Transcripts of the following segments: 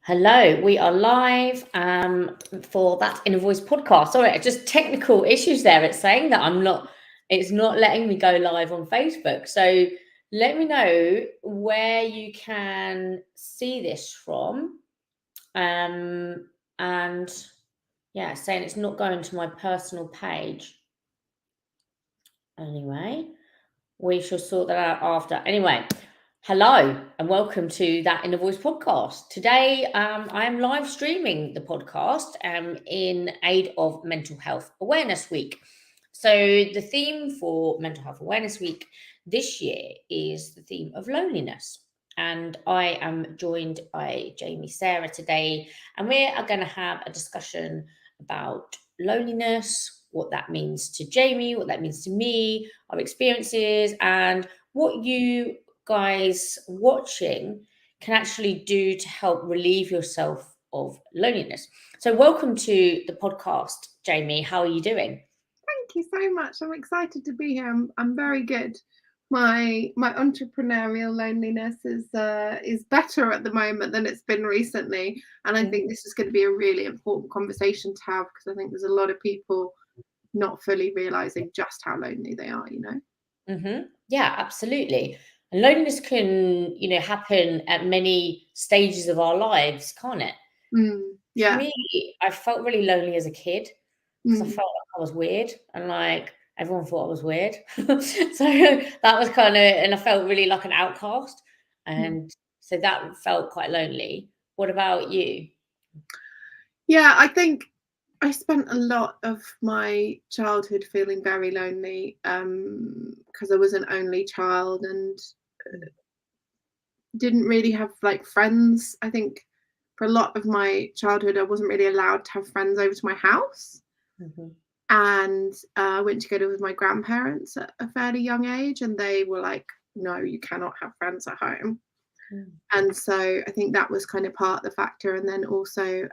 Hello, we are live for that Inner Voice podcast. Sorry, just technical issues there. It's saying that it's not letting me go live on Facebook. So let me know where you can see this from. And yeah, saying it's not going to my personal page. Anyway, we shall sort that out after. Anyway, hello and welcome to that Inner Voice podcast. Today, I am live streaming the podcast in aid of Mental Health Awareness Week. So the theme for Mental Health Awareness Week this year is the theme of loneliness. And I am joined by Jaimie Sarah today, and we are going to have a discussion about loneliness, what that means to Jaimie, what that means to me, our experiences, and what you guys watching can actually do to help relieve yourself of loneliness. So welcome to the podcast, Jaimie. How are you doing? Thank you so much. I'm excited to be here. I'm very good. My entrepreneurial loneliness is better at the moment than it's been recently, and I think this is going to be a really important conversation to have, because I think there's a lot of people not fully realizing just how lonely they are. Yeah, absolutely. And loneliness can, happen at many stages of our lives, can't it? For Yeah. me, I felt really lonely as a kid because I Mm. felt like I was weird and like everyone thought I was weird. So that was and I felt really like an outcast. And so that felt quite lonely. What about you? Yeah, I think I spent a lot of my childhood feeling very lonely, because I was an only child and didn't really have like friends. I think for a lot of my childhood, I wasn't really allowed to have friends over to my house. Mhm. And I went to go live with my grandparents at a fairly young age, and they were like, no, you cannot have friends at home. Mm. And so I think that was kind of part of the factor. And then also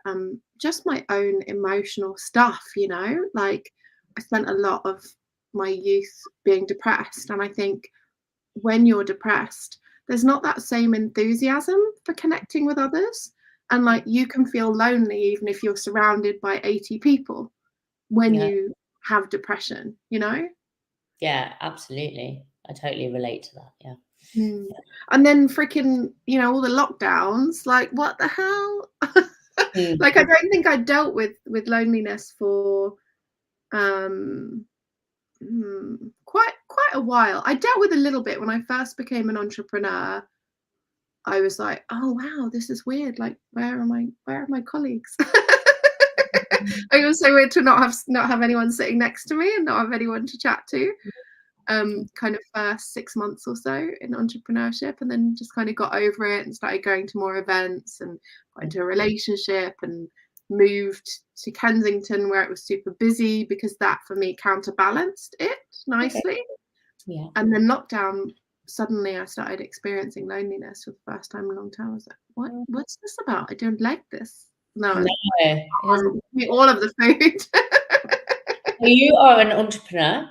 just my own emotional stuff, like I spent a lot of my youth being depressed. And I think when you're depressed, there's not that same enthusiasm for connecting with others. And like you can feel lonely even if you're surrounded by 80 people when Yeah. you have depression, Yeah, absolutely. I totally relate to that. Yeah. Mm. And then freaking, all the lockdowns, like what the hell? Mm. Like I don't think I dealt with loneliness for um quite a while. I dealt with a little bit when I first became an entrepreneur. I was like, oh wow, this is weird. Like, where are my colleagues? It was so weird to not have anyone sitting next to me and not have anyone to chat to. Kind of first 6 months or so in entrepreneurship, and then just kind of got over it and started going to more events and got into a relationship and moved to Kensington where it was super busy, because that for me counterbalanced it nicely. Okay. Yeah. And then lockdown, suddenly I started experiencing loneliness for the first time in a long time. I was like, what's this about? I don't like this. No, No, it doesn't. all of the food. So you are an entrepreneur.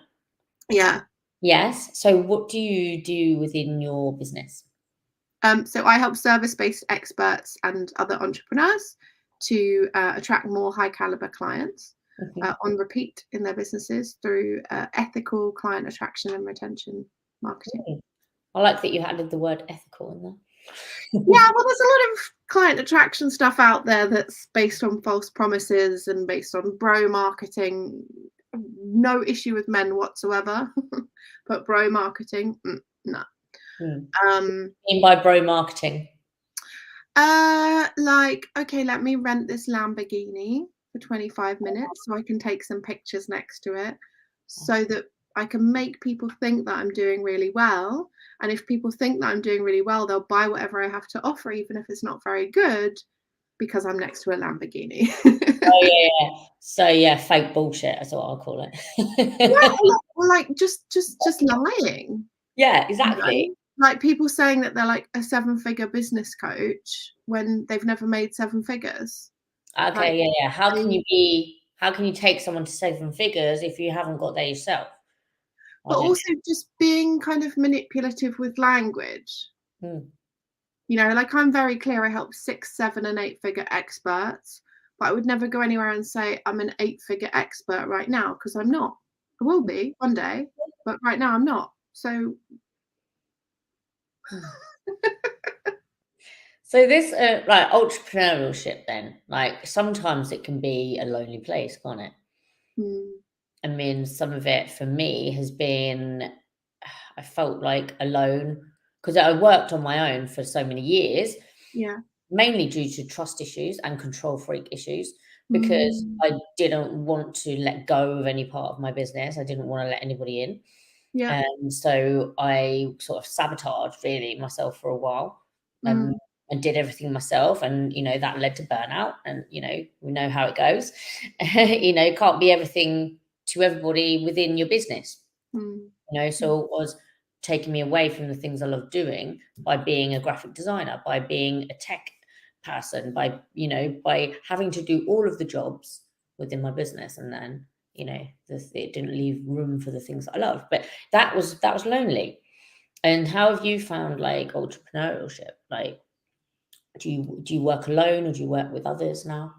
Yeah. Yes. So what do you do within your business? So I help service-based experts and other entrepreneurs to attract more high caliber clients on repeat in their businesses through ethical client attraction and retention marketing. I like that you added the word ethical in there. Yeah, well, there's a lot of client attraction stuff out there that's based on false promises and based on bro marketing. No issue with men whatsoever, but bro marketing, no. What do you mean by bro marketing? Like, okay, let me rent this Lamborghini for 25 minutes so I can take some pictures next to it, so that I can make people think that I'm doing really well. And if people think that I'm doing really well, they'll buy whatever I have to offer, even if it's not very good, because I'm next to a Lamborghini. Oh yeah. So yeah, fake bullshit. That's what I'll call it. Yeah, or like just lying. Yeah, exactly. Like people saying that they're like a 7-figure business coach when they've never made 7 figures. Like, Okay, yeah. How can you take someone to 7 figures if you haven't got there yourself? but also just being kind of manipulative with language. You know, like I'm very clear, I help 6, 7 and 8 figure experts, but I would never go anywhere and say I'm an 8-figure expert right now, because I'm not. I will be one day, but right now I'm not. So So this like entrepreneurship then, like sometimes it can be a lonely place, can't it? I mean, some of it for me has been, I felt like alone because I worked on my own for so many years, yeah. mainly due to trust issues and control freak issues, because I didn't want to let go of any part of my business. I didn't want to let anybody in. Yeah. And so I sort of sabotaged really myself for a while. Mm. And did everything myself, and that led to burnout, and we know how it goes. Can't be everything to everybody within your business. So it was taking me away from the things I love doing by being a graphic designer, by being a tech person, by having to do all of the jobs within my business, and then it didn't leave room for the things I love. But that was lonely. And how have you found like entrepreneurship? Like, do you work alone, or do you work with others now?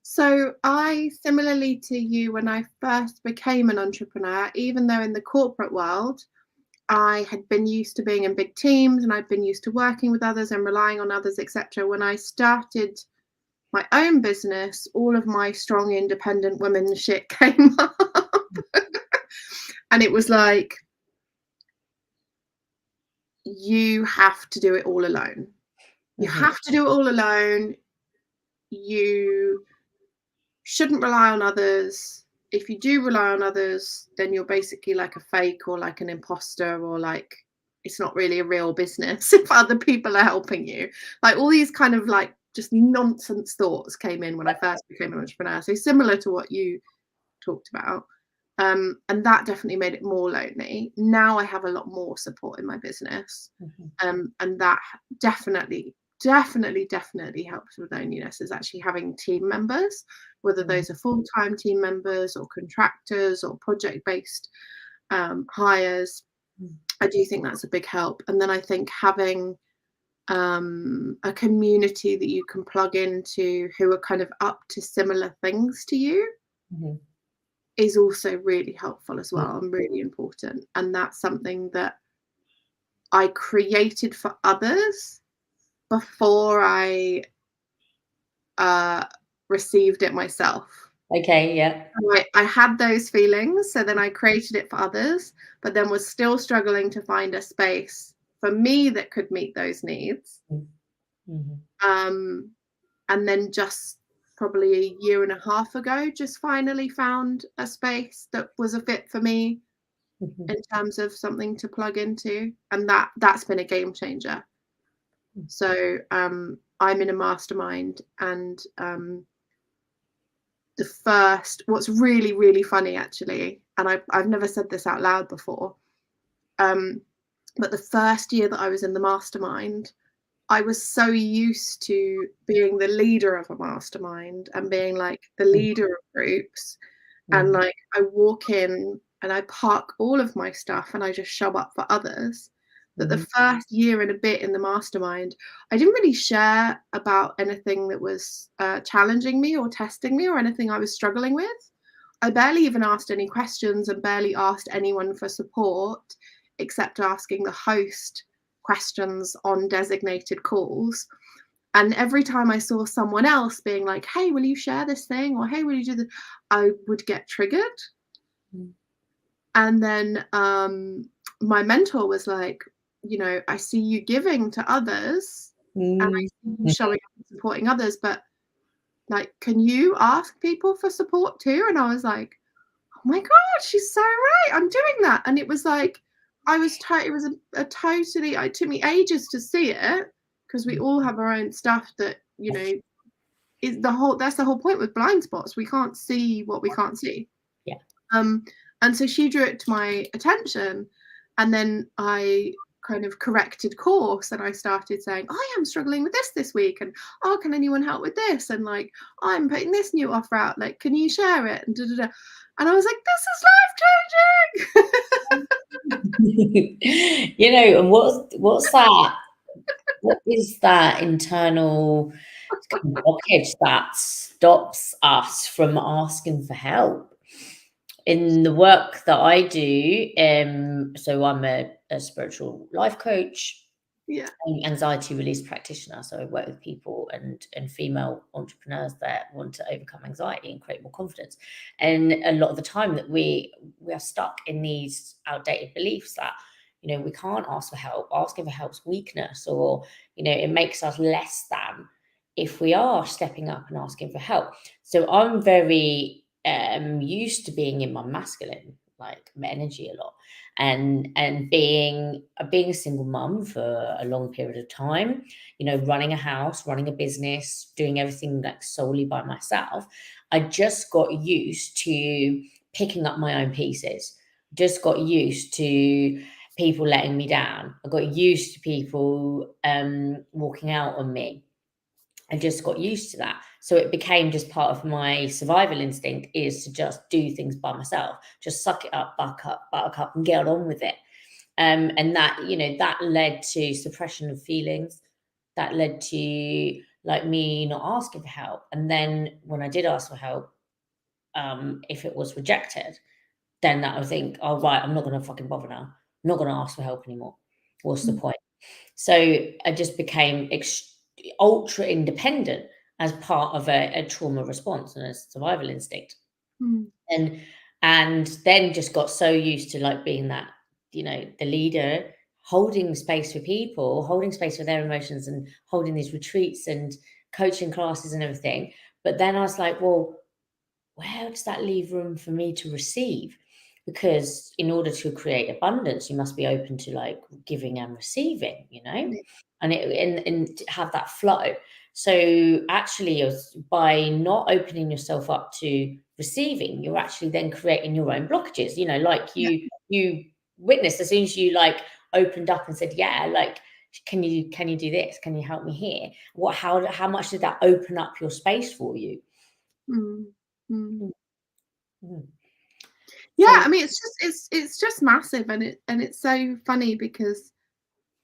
So I, similarly to you, when I first became an entrepreneur, even though in the corporate world, I had been used to being in big teams and I'd been used to working with others and relying on others, etc. When I started my own business, all of my strong, independent women shit came up. And it was like, you have to do it all alone. You have to do it all alone. You shouldn't rely on others. If you do rely on others, then you're basically like a fake or like an imposter, or like it's not really a real business if other people are helping you. Like all these kind of like just nonsense thoughts came in when I first became an entrepreneur. So similar to what you talked about. And that definitely made it more lonely. Now I have a lot more support in my business. And that definitely helps with loneliness, is actually having team members, whether those are full-time team members or contractors or project-based hires. I do think that's a big help. And then I think having a community that you can plug into who are kind of up to similar things to you is also really helpful as well, and really important. And that's something that I created for others before I received it myself. Okay, yeah. I had those feelings, so then I created it for others, but then was still struggling to find a space for me that could meet those needs. And then just probably a year and a half ago, just finally found a space that was a fit for me in terms of something to plug into, and that's been a game changer. So I'm in a mastermind, and what's really, really funny actually, and I've never said this out loud before, but the first year that I was in the mastermind, I was so used to being the leader of a mastermind and being like the leader of groups, and like I walk in and I park all of my stuff and I just show up for others. But the first year and a bit in the mastermind, I didn't really share about anything that was challenging me or testing me or anything I was struggling with. I barely even asked any questions and barely asked anyone for support, except asking the host questions on designated calls. And every time I saw someone else being like, hey, will you share this thing? Or hey, will you do this? I would get triggered. And then my mentor was like, I see you giving to others and I see you showing up and supporting others, but like, can you ask people for support too? And I was like, oh my God, she's so right. I'm doing that. And it was like, it was a totally, it took me ages to see it, because we all have our own stuff that, is that's the whole point with blind spots. We can't see what we can't see. Yeah. And so she drew it to my attention, and then I kind of corrected course, and I started saying, I am struggling with this week, and can anyone help with this? And like, I'm putting this new offer out, like, can you share it? And and I was like, this is life changing. And what's that? what is that internal blockage that stops us from asking for help? In the work that I do, so I'm a spiritual life coach, Yeah. anxiety release practitioner. So I work with people and female entrepreneurs that want to overcome anxiety and create more confidence. And a lot of the time that we are stuck in these outdated beliefs that, you know, we can't ask for help. Asking for help's weakness, or, you know, it makes us less than if we are stepping up and asking for help. So I'm very used to being in my masculine like energy a lot, and being a single mum for a long period of time, you know, running a house, running a business, doing everything like solely by myself. I just got used to picking up my own pieces, just got used to people letting me down. I got used to people walking out on me. I just got used to that. So it became just part of my survival instinct, is to just do things by myself, just suck it up, buttercup, and get on with it. And that, you know, that led to suppression of feelings. That led to like me not asking for help. And then when I did ask for help, if it was rejected, then that I think, oh right, I'm not going to fucking bother now. I'm not going to ask for help anymore. What's the point? So I just became ultra independent as part of a trauma response and a survival instinct. Mm. And then just got so used to like being that, you know, the leader, holding space for people, holding space for their emotions, and holding these retreats and coaching classes and everything. But then I was like, well, where does that leave room for me to receive? Because in order to create abundance, you must be open to like giving and receiving, you know, Yeah. and have that flow. So actually, by not opening yourself up to receiving, you're actually then creating your own blockages. You know, like you witnessed as soon as you like opened up and said, yeah, like, can you do this? Can you help me here? How much did that open up your space for you? Mm. Mm. Mm. Yeah, So I mean, it's just massive, and it's so funny because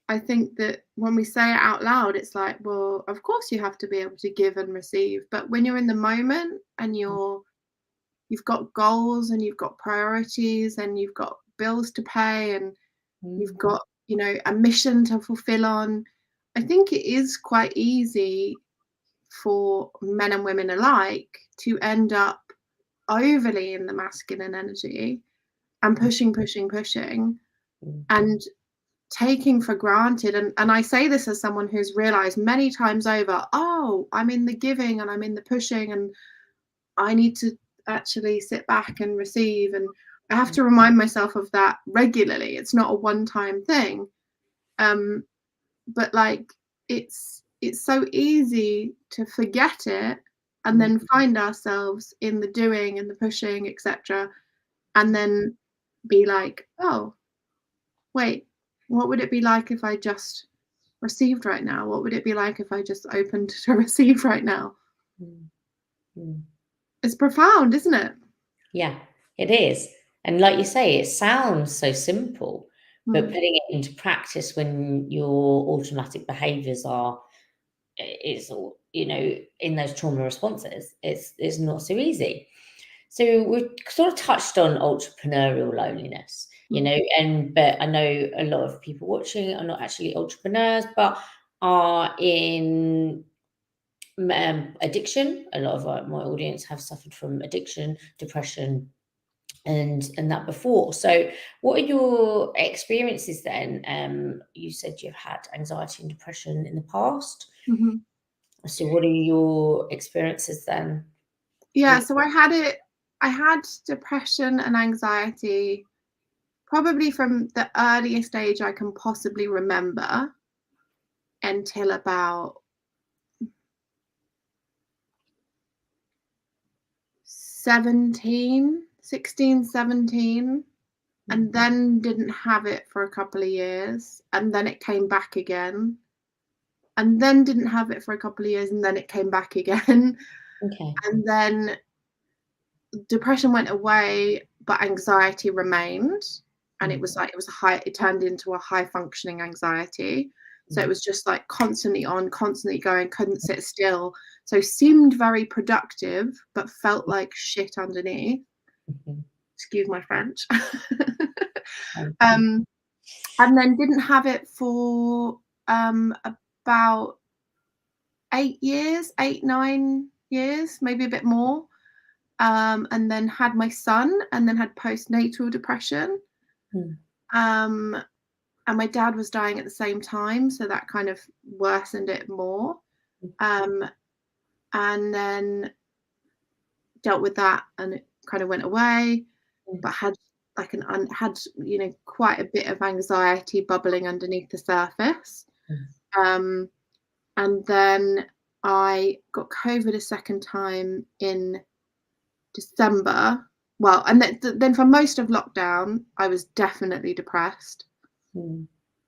I think that when we say it out loud, it's like, well, of course you have to be able to give and receive, but when you're in the moment and you've got goals and you've got priorities and you've got bills to pay and you've mm, got, you know, a mission to fulfill on, I think it is quite easy for men and women alike to end up overly in the masculine energy and pushing mm, and taking for granted, and I say this as someone who's realized many times over, oh, I'm in the giving and I'm in the pushing, and I need to actually sit back and receive, and I have to remind myself of that regularly. It's not a one-time thing. But like it's so easy to forget it and mm, then find ourselves in the doing and the pushing, etc., and then be like, oh, wait, what would it be like if I just received right now? What would it be like if I just opened to receive right now? mm, mm. It's profound, isn't it? Yeah, it is. And like you say, it sounds so simple, but Mm, putting it into practice when your automatic behaviors are, is, you know, in those trauma responses, it's not so easy. So we've sort of touched on entrepreneurial loneliness, you mm, know, but I know a lot of people watching are not actually entrepreneurs, but are in addiction. A lot of my audience have suffered from addiction, depression, and that before. So what are your experiences then? You said you've had anxiety and depression in the past. mhm. So what are your experiences then Yeah, with? so I had depression and anxiety probably from the earliest age I can possibly remember until about 16, 17, and Mm, then didn't have it for a couple of years, and then it came back again, and then didn't have it for a couple of years, and then it came back again. okay. And then depression went away, but anxiety remained. And it Mm, was like it turned into a high functioning anxiety. So it was just like constantly on, constantly going, couldn't sit still. So seemed very productive, but felt like shit underneath. Excuse my French. And then didn't have it for about 9 years, maybe a bit more. And then had my son, and then had postnatal depression. And my dad was dying at the same time, so that kind of worsened it more. And then dealt with that, and it kind of went away, but had like quite a bit of anxiety bubbling underneath the surface. And then I got COVID a second time in December. Well, and then for most of lockdown, I was definitely depressed.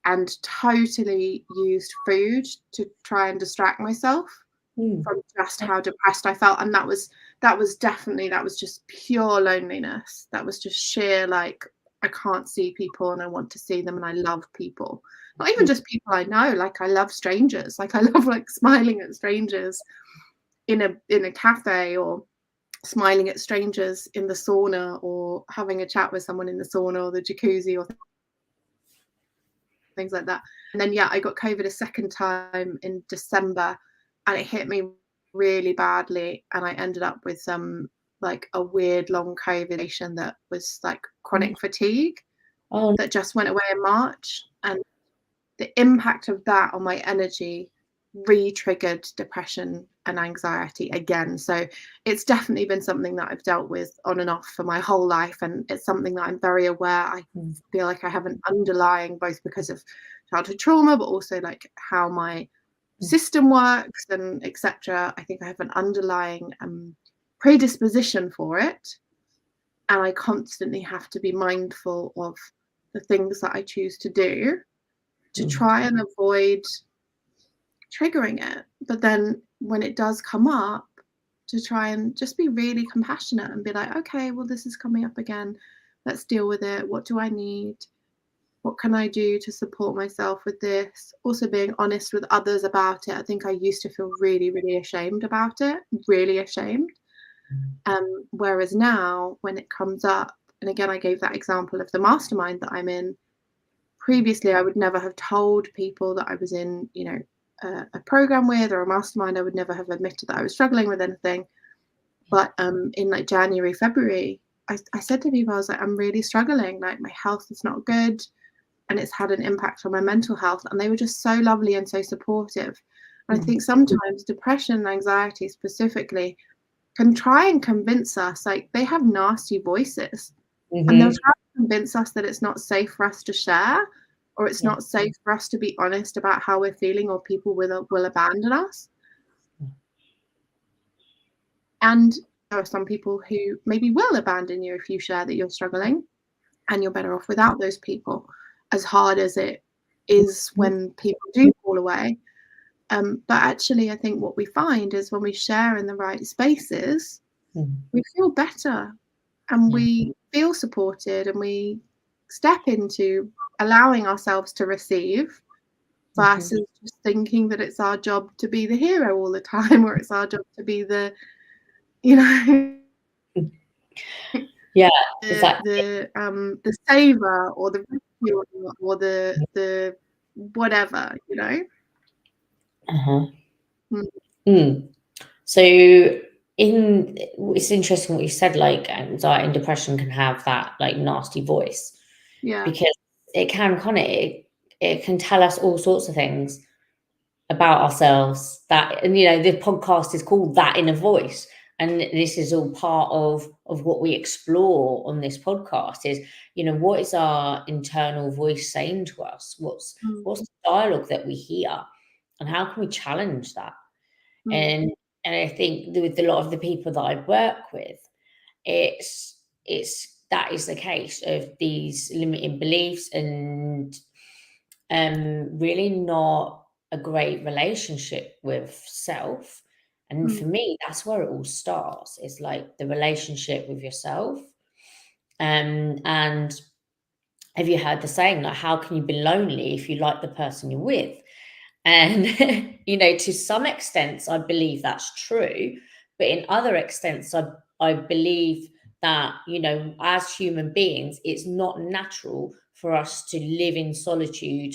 And totally used food to try and distract myself from just how depressed I felt. And that was just pure loneliness. That was just sheer, like, I can't see people and I want to see them, and I love people. Not even just people I know, like I love strangers. Like I love like smiling at strangers in a cafe, or smiling at strangers in the sauna, or having a chat with someone in the sauna or the jacuzzi or things like that. And then I got COVID a second time in December, and it hit me really badly, and I ended up with like a weird long COVID that was like chronic fatigue that just went away in March. And the impact of that on my energy re-triggered depression and anxiety again. So it's definitely been something that I've dealt with on and off for my whole life, and it's something that I'm very aware. I feel like I have an underlying, both because of childhood trauma, but also like how my system works and etc. I think I have an underlying predisposition for it, and I constantly have to be mindful of the things that I choose to do to try and avoid triggering it. But then when it does come up, to try and just be really compassionate and be like, okay, well, this is coming up again, let's deal with it. What do I need? What can I do to support myself with this? Also being honest with others about it. I think I used to feel really, really ashamed about it, really ashamed. Whereas now when it comes up, and again, I gave that example of the mastermind that I'm in. Previously, I would never have told people that I was in, a program with, or a mastermind. I would never have admitted that I was struggling with anything. But in like January, February, I said to people, I was like, I'm really struggling. Like my health is not good, and it's had an impact on my mental health. And they were just so lovely and so supportive. And I think sometimes depression and anxiety specifically can try and convince us, like they have nasty voices, and they'll try to convince us that it's not safe for us to share, or it's not safe for us to be honest about how we're feeling, or people will abandon us. And there are some people who maybe will abandon you if you share that you're struggling, and you're better off without those people, as hard as it is when people do fall away. But actually, I think what we find is when we share in the right spaces, we feel better, and we feel supported, and we step into allowing ourselves to receive, versus just thinking that it's our job to be the hero all the time, or it's our job to be the exactly. the saver, or the rescuer, or the whatever, So it's interesting what you said, like anxiety and depression can have that like nasty voice, because it can it can tell us all sorts of things about ourselves, and the podcast is called That Inner Voice, and this is all part of what we explore on this podcast is, what is our internal voice saying to us? What's the dialogue that we hear, and how can we challenge that? And I think with a lot of the people that I work with, that is the case of these limiting beliefs, and really not a great relationship with self. And for me, that's where it all starts. It's like the relationship with yourself. And have you heard the saying, like, how can you be lonely if you like the person you're with? And, to some extents, I believe that's true. But in other extents, I believe that, as human beings, it's not natural for us to live in solitude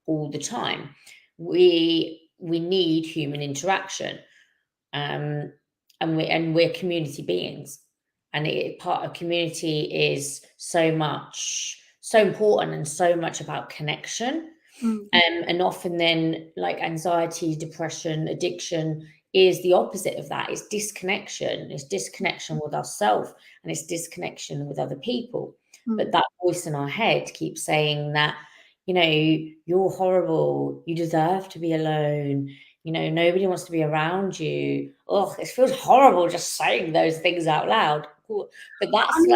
all the time. We need human interaction. And we're community beings, and part of community is so important and so much about connection. And often then, like, anxiety, depression, addiction is the opposite of that. It's disconnection. It's disconnection with ourselves, and it's disconnection with other people. But that voice in our head keeps saying that, you're horrible, you deserve to be alone, nobody wants to be around you. Oh, it feels horrible just saying those things out loud. But that's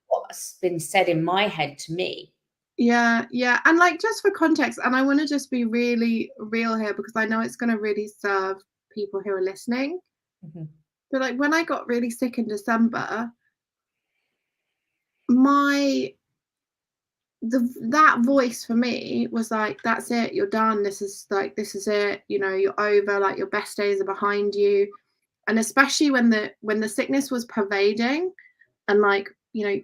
what's been said in my head to me. Yeah, and like, just for context, and I want to just be really real here, because I know it's going to really serve people who are listening. Mm-hmm. But like, when I got really sick in December, that voice for me was like, that's it, you're done, this is it, you're over, like, your best days are behind you. And especially when the sickness was pervading, and like, 4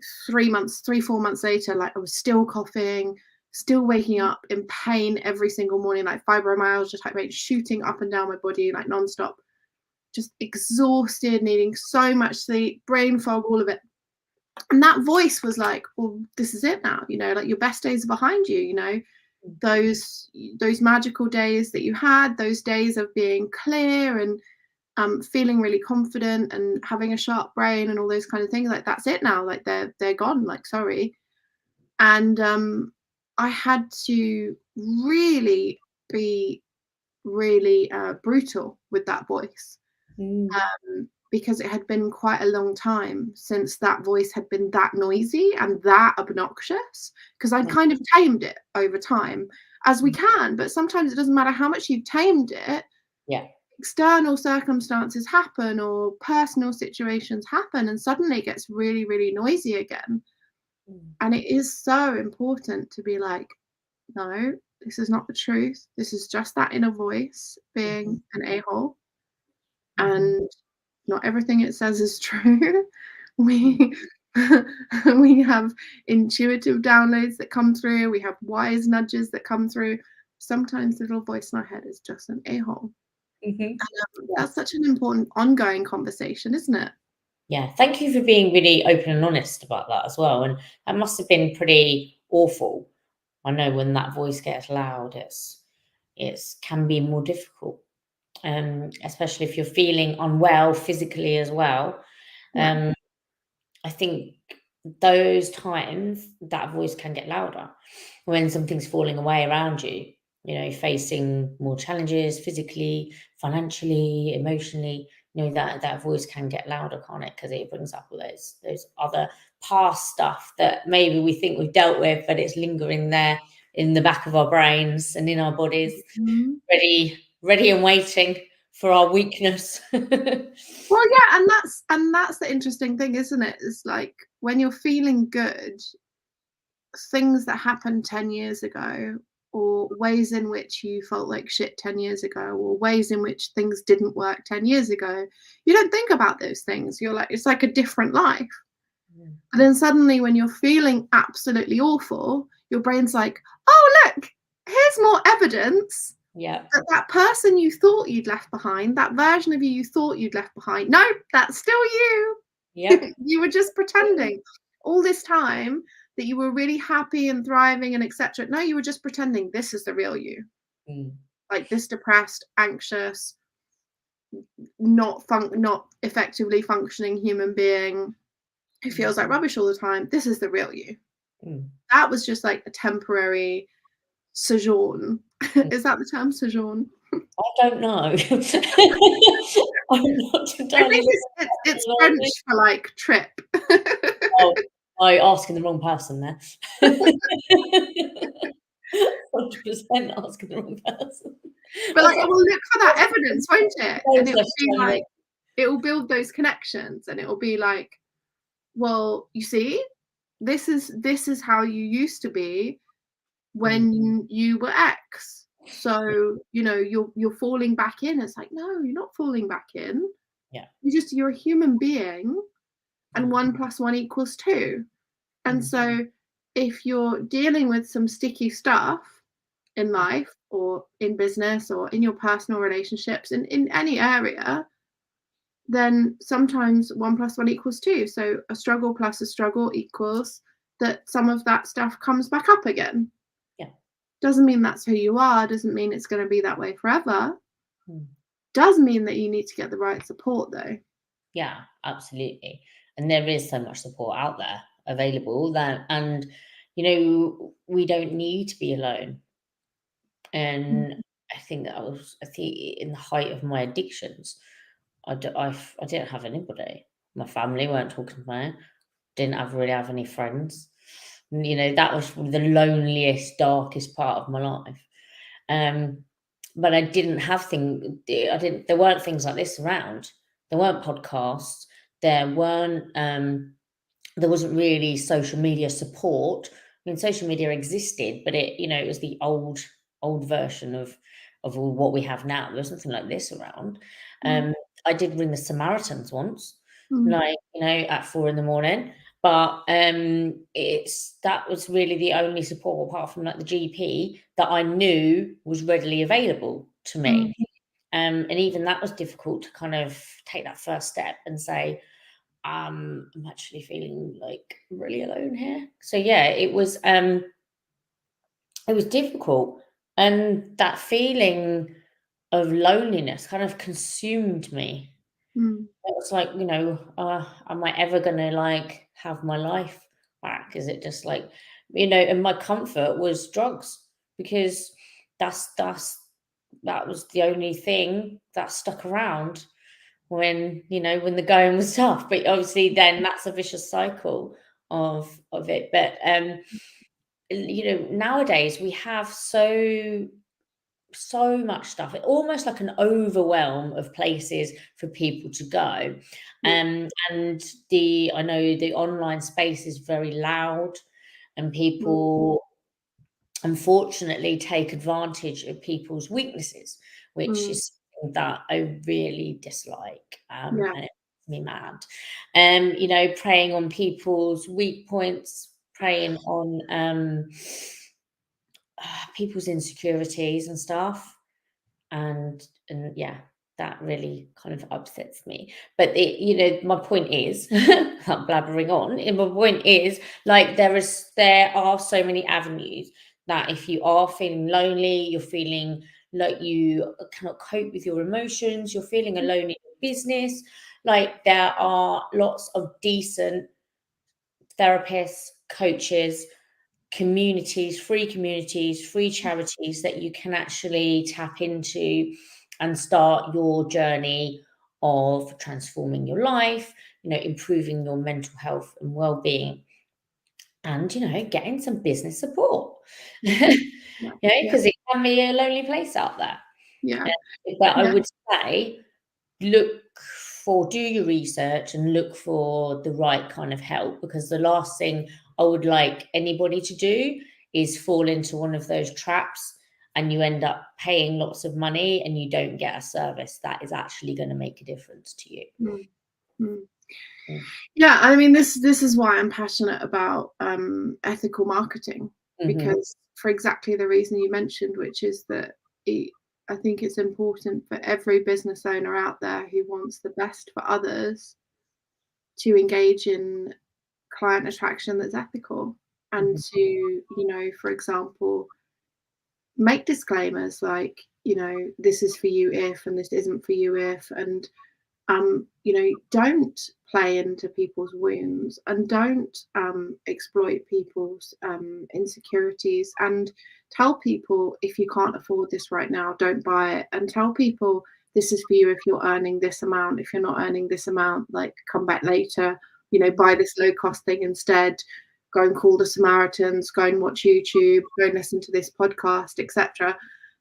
months later, like, I was still coughing, still waking up in pain every single morning, like fibromyalgia type pain shooting up and down my body, like nonstop, just exhausted, needing so much sleep, brain fog, all of it. And that voice was like, well, this is it now, like, your best days are behind you, those magical days that you had, those days of being clear and feeling really confident and having a sharp brain and all those kind of things, like, that's it now, like, they're gone, like, sorry. And I had to really be really brutal with that voice, because it had been quite a long time since that voice had been that noisy and that obnoxious, because I'd kind of tamed it over time, as we can, but sometimes it doesn't matter how much you've tamed it. Yeah. External circumstances happen, or personal situations happen, and suddenly it gets really, really noisy again. And it is so important to be like, no, this is not the truth. This is just that inner voice being an a-hole. And not everything it says is true. We we have intuitive downloads that come through. We have wise nudges that come through. Sometimes the little voice in our head is just an a-hole. That's such an important ongoing conversation, isn't it? Yeah, thank you for being really open and honest about that as well. And that must have been pretty awful. I know when that voice gets loud, it can be more difficult, especially if you're feeling unwell physically as well. Yeah. I think those times that voice can get louder when something's falling away around you, facing more challenges physically, financially, emotionally. That voice can get louder, can't it? Because it brings up all those other past stuff that maybe we think we've dealt with, but it's lingering there in the back of our brains and in our bodies, ready and waiting for our weakness. Well, yeah, and that's the interesting thing, isn't it? It's like, when you're feeling good, things that happened 10 years ago, or ways in which you felt like shit 10 years ago, or ways in which things didn't work 10 years ago, you don't think about those things. You're like, it's like a different life. And then suddenly, when you're feeling absolutely awful, your brain's like, oh, look, here's more evidence that person you thought you'd left behind, that version of you thought you'd left behind, no, that's still you. You were just pretending all this time that you were really happy and thriving and etc. No, you were just pretending. This is the real you. Like, this depressed, anxious, not effectively functioning human being who feels like rubbish all the time. This is the real you. That was just like a temporary sojourn. Is that the term, sojourn? I don't know. I'm not I think it's French for like trip. Oh, I'm asking the wrong person there. 100% asking the wrong person. But like, it will look for that evidence, won't it? And it will be like, it will build those connections, and it will be like, well, you see, this is how you used to be when you were X. So, you know, you're falling back in. It's like, no, you're not falling back in. Yeah. You're a human being, and Mm. 1 + 1 = 2. And Mm. so if you're dealing with some sticky stuff in life or in business or in your personal relationships, in any area, then sometimes 1 + 1 = 2. So a struggle plus a struggle equals that some of that stuff comes back up again. Yeah. Doesn't mean that's who you are, doesn't mean it's going to be that way forever. Mm. Does mean that you need to get the right support though. Yeah, absolutely. And there is so much support out there available that, and you know, we don't need to be alone. And Mm. I think in the height of my addictions, I didn't have anybody. My family weren't talking to me. Didn't really have any friends. And, you know, that was the loneliest, darkest part of my life. But I didn't have there weren't things like this around. There weren't podcasts. There wasn't really social media support. I mean, social media existed, but it was the old version of all what we have now. There was nothing like this around. Mm. I did ring the Samaritans once, Mm. like, at 4 a.m. But that was really the only support apart from like the GP that I knew was readily available to Mm. me. And even that was difficult to kind of take that first step and say, I'm actually feeling like really alone here. So yeah, it was difficult. And that feeling of loneliness kind of consumed me. Mm. It was like, am I ever gonna like have my life back? Is it just like, and my comfort was drugs, because that was the only thing that stuck around when the going was tough. But obviously then that's a vicious cycle of it. But nowadays we have so much stuff, almost like an overwhelm of places for people to go. Yeah. And I know the online space is very loud, and Mm. people unfortunately take advantage of people's weaknesses, which Mm. is something that I really dislike. Yeah. And it makes me mad. Preying on people's weak points, preying on people's insecurities and stuff. And yeah, that really kind of upsets me. But my point is, I'm blabbering on, and my point is, like, there are so many avenues that if you are feeling lonely, you're feeling like you cannot cope with your emotions, you're feeling alone in your business, like, there are lots of decent therapists, coaches, communities, free charities that you can actually tap into and start your journey of transforming your life, improving your mental health and well-being, and getting some business support. Yeah. Yeah. Yeah. Because it can be a lonely place out there. Yeah. But I Yeah. would say, do your research and look for the right kind of help, because the last thing I would like anybody to do is fall into one of those traps, and you end up paying lots of money and you don't get a service that is actually going to make a difference to you. Mm. Mm. Mm. Yeah, I mean, this is why I'm passionate about ethical marketing, Mhm. because for exactly the reason you mentioned, which is that I think it's important for every business owner out there who wants the best for others to engage in client attraction that's ethical, and Mhm. to, for example, make disclaimers like, this is for you if, and this isn't for you if, and don't play into people's wounds, and don't exploit people's insecurities, and tell people, if you can't afford this right now, don't buy it, and tell people this is for you if you're earning this amount. If you're not earning this amount, like, come back later, buy this low cost thing instead, go and call the Samaritans, go and watch YouTube, go and listen to this podcast, etc.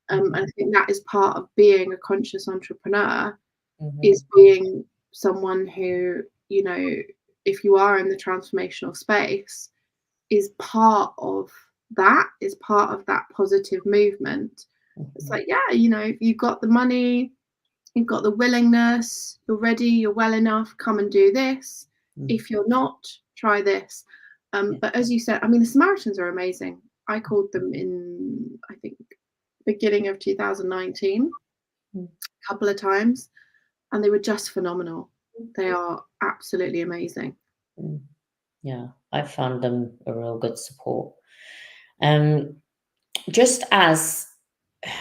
I think that is part of being a conscious entrepreneur, Mhm. is being someone who, if you are in the transformational space, is part of that positive movement. It's like, yeah, you know, you've got the money, you've got the willingness, you're ready, you're well enough, come and do this. If you're not, try this. But as you said, I mean, the Samaritans are amazing. I called them in, I think, beginning of 2019, a couple of times, and they were just phenomenal. They are absolutely amazing. Yeah, I found them a real good support. Just as,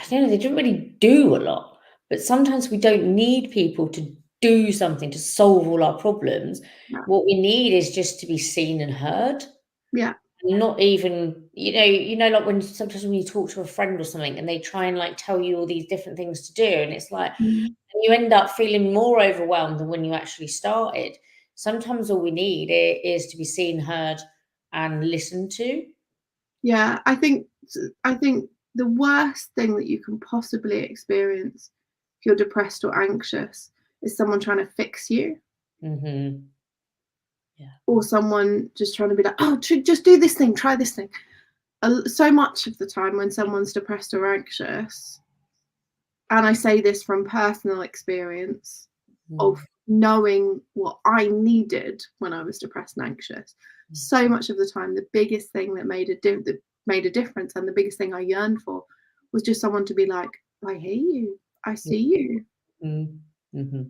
you know, they didn't really do a lot, but sometimes we don't need people to do something to solve all our problems. Yeah. What we need is just to be seen and heard. Yeah. Not even, you know, like when sometimes when you talk to a friend or something and they try and like tell you all these different things to do, and it's like, and you end up feeling more overwhelmed than when you actually started. Sometimes all we need is to be seen, heard, and listened to. Yeah, I think the worst thing that you can possibly experience if you're depressed or anxious is someone trying to fix you. Mm-hmm. Yeah. Or someone just trying to be like, oh, just do this thing, try this thing. So much of the time when someone's depressed or anxious, and I say this from personal experience of knowing what I needed when I was depressed and anxious, so much of the time, the biggest thing that made a difference and the biggest thing I yearned for was just someone to be like, I hear you, I see you. Mm-hmm.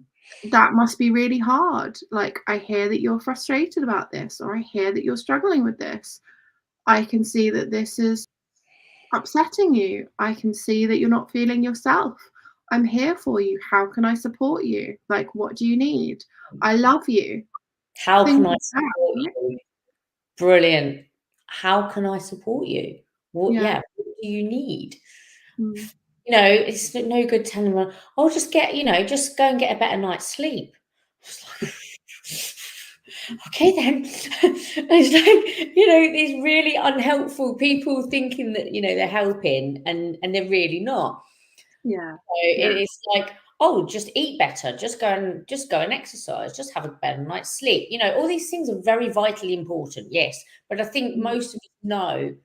That must be really hard. Like, I hear that you're frustrated about this, or I hear that you're struggling with this. I can see that this is upsetting you. I can see that you're not feeling yourself. I'm here for you. How can I support you? Like, what do you need? I love you. How Things can I like that, support right? you? Brilliant. How can I support you? What, Yeah. yeah, what do you need? Mm. You know, it's no good telling them, oh, just get, you know, just go and get a better night's sleep. Okay, then. It's like, you know, these really unhelpful people thinking that, you know, they're helping and they're really not. Yeah. So it's like, oh, just eat better, just go and exercise, just have a better night's sleep. You know, all these things are very vitally important, yes. But I think most of us know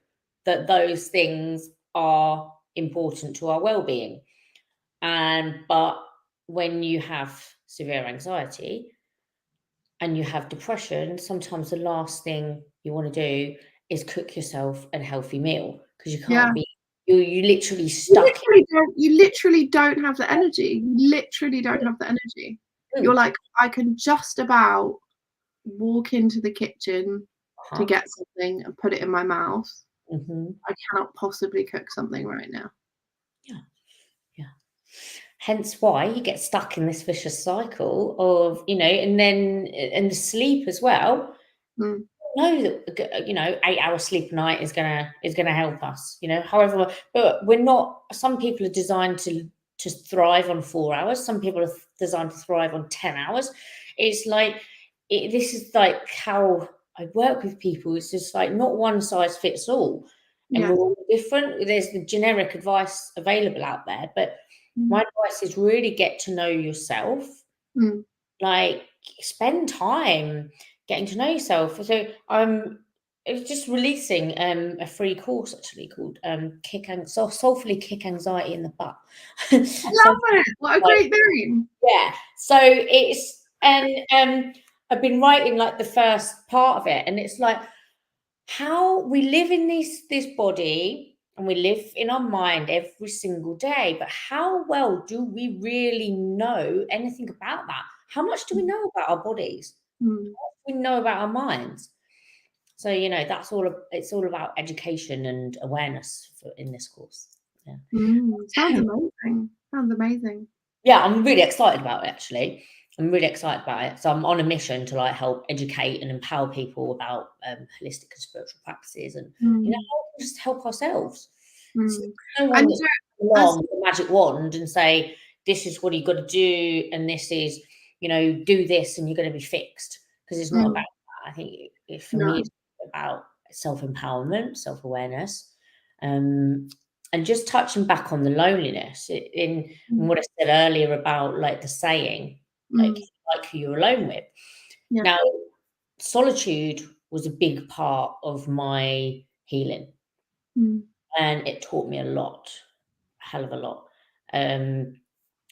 that those things are important to our well-being. But when you have severe anxiety and you have depression, sometimes the last thing you want to do is cook yourself a healthy meal because you Yeah. can't be you literally stuck. You literally don't have the energy. You literally don't have the energy. You're like, I can just about walk into the kitchen to get something and put it in my mouth. I cannot possibly cook something right now. Yeah. Yeah. Hence why you get stuck in this vicious cycle of, you know, and then and the sleep as well. Know that, you know, 8 hours sleep a night is gonna help us, you know, however, but we're not, some people are designed to thrive on 4 hours, some people are designed to thrive on 10 hours. It's like this is like how I work with people. It's just like not one size fits all, and we're all different. There's the generic advice available out there, but my advice is really get to know yourself. Like, spend time getting to know yourself. So I was just releasing a free course actually called Soulfully Kick Anxiety in the Butt. I love it. What a great name. Yeah. So it's I've been writing like the first part of it, and it's like how we live in this body and we live in our mind every single day, but how well do we really know anything about that? How much do we know about our bodies? How much do we know about our minds? So, you know, it's all about education and awareness in this course. Yeah. Sounds amazing. Sounds amazing. Yeah, I'm really excited about it actually. I'm really excited about it. So I'm on a mission to like help educate and empower people about holistic and spiritual practices, and you know, how we can just help ourselves. So no one And that's along with a magic wand and say, this is what you've got to do, and this is, you know, do this and you're going to be fixed. Because it's not about that. I think for me, it's about self-empowerment, self-awareness, and just touching back on the loneliness in what I said earlier about like the saying, like who you're alone with. Now, solitude was a big part of my healing, and it taught me a lot. hell of a lot.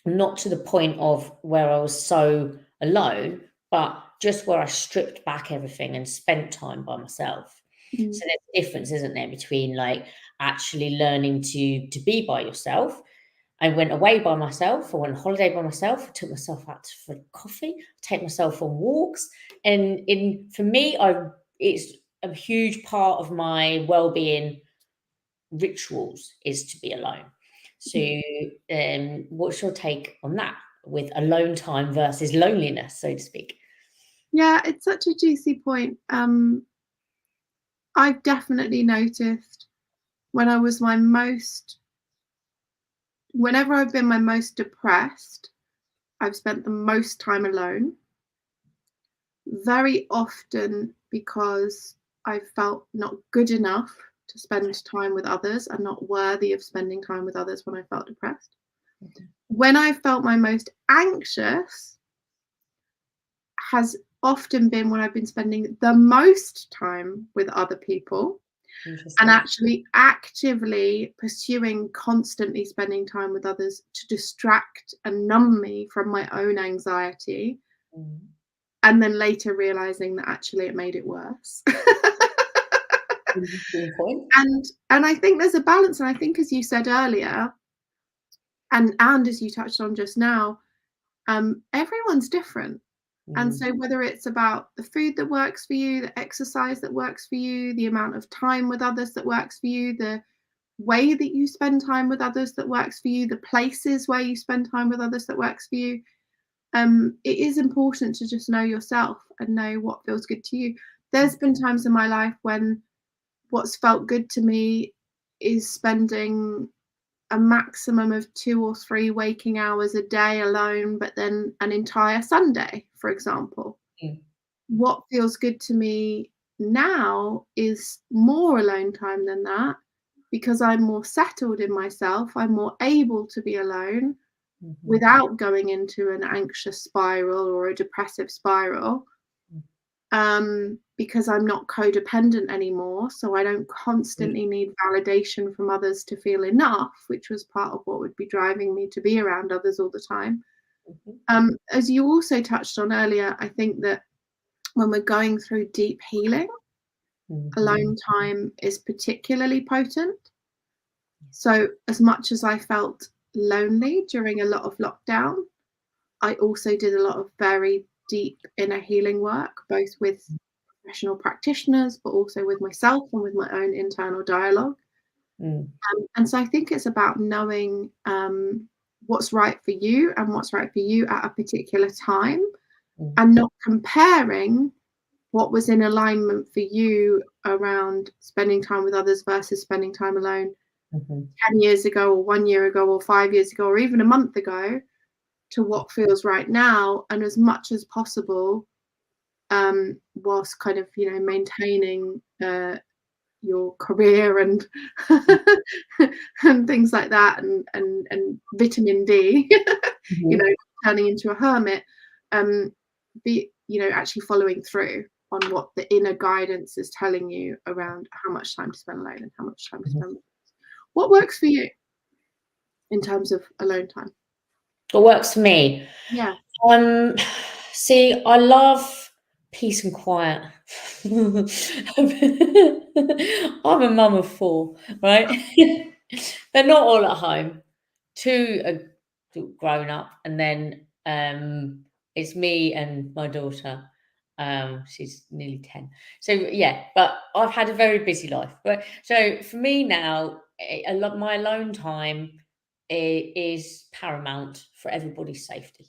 Not to the point of where I was so alone, but just where I stripped back everything and spent time by myself. Mm. So there's a difference, isn't there, between like actually learning to be by yourself. I went away by myself. I went on holiday by myself. I took myself out for coffee. Take myself on walks. And for me, it's a huge part of my well-being rituals is to be alone. So, what's your take on that with alone time versus loneliness, so to speak? Yeah, it's such a juicy point. I've definitely noticed when I was whenever I've been my most depressed, I've spent the most time alone. Very often because I felt not good enough to spend time with others and not worthy of spending time with others when I felt depressed. Okay. When I felt my most anxious has often been when I've been spending the most time with other people and actually actively pursuing constantly spending time with others to distract and numb me from my own anxiety. Mm. And then later realizing that actually it made it worse. And I think there's a balance. And I think, as you said earlier, and as you touched on just now, everyone's different. And so whether it's about the food that works for you, the exercise that works for you, the amount of time with others that works for you, the way that you spend time with others that works for you, the places where you spend time with others that works for you, it is important to just know yourself and know what feels good to you. There's been times in my life when what's felt good to me is spending a maximum of 2 or 3 waking hours a day alone, but then an entire Sunday, for example. Mm. What feels good to me now is more alone time than that, because I'm more settled in myself. I'm more able to be alone without going into an anxious spiral or a depressive spiral. Because I'm not codependent anymore, so I don't constantly need validation from others to feel enough, which was part of what would be driving me to be around others all the time. As you also touched on earlier, I think that when we're going through deep healing, alone time is particularly potent. So as much as I felt lonely during a lot of lockdown, I also did a lot of very deep inner healing work, both with professional practitioners, but also with myself and with my own internal dialogue. And so I think it's about knowing what's right for you and what's right for you at a particular time, and not comparing what was in alignment for you around spending time with others versus spending time alone 10 years ago or 1 year ago or 5 years ago or even a month ago to what feels right now. And as much as possible, whilst kind of, maintaining your career and and things like that, and vitamin D, turning into a hermit, be actually following through on what the inner guidance is telling you around how much time to spend alone and how much time to spend with others. What works for you in terms of alone time? What works for me? Yeah. See, I love peace and quiet. I'm a mum of 4, right? They're not all at home. 2 are grown up, and then it's me and my daughter. She's nearly 10. So yeah, but I've had a very busy life. But so for me now, my alone time is paramount for everybody's safety.